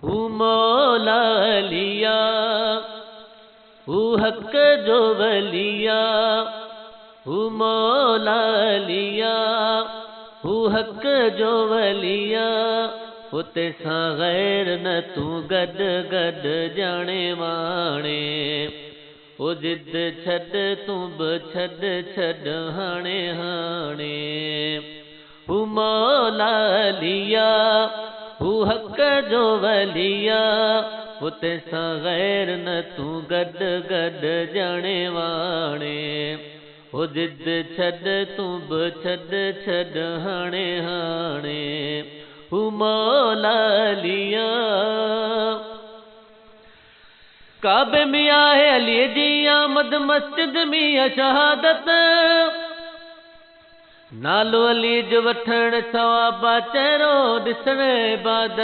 हू मौला लिया, हू हक जो वलिया, हू मौला लिया, हू हक जो वलिया। उते सां गैर न तू गड गड जाने माणे, ओ जिद छड़ तू ब छड़ छड़ हाणे हाणे। हू मौला लिया, हू हक जो वलिया, उते सां गैर न तू गड गड जाने वाणे। ओ जिद छड़ तू ब छड़ छड़ हाणे हाणे। हू मौला लिया। काबे में आहे अली जी आमद, मस्जिद में शहादत, नालो अली जो वठण सवाबा, चेहरो ॾिसण इबादत।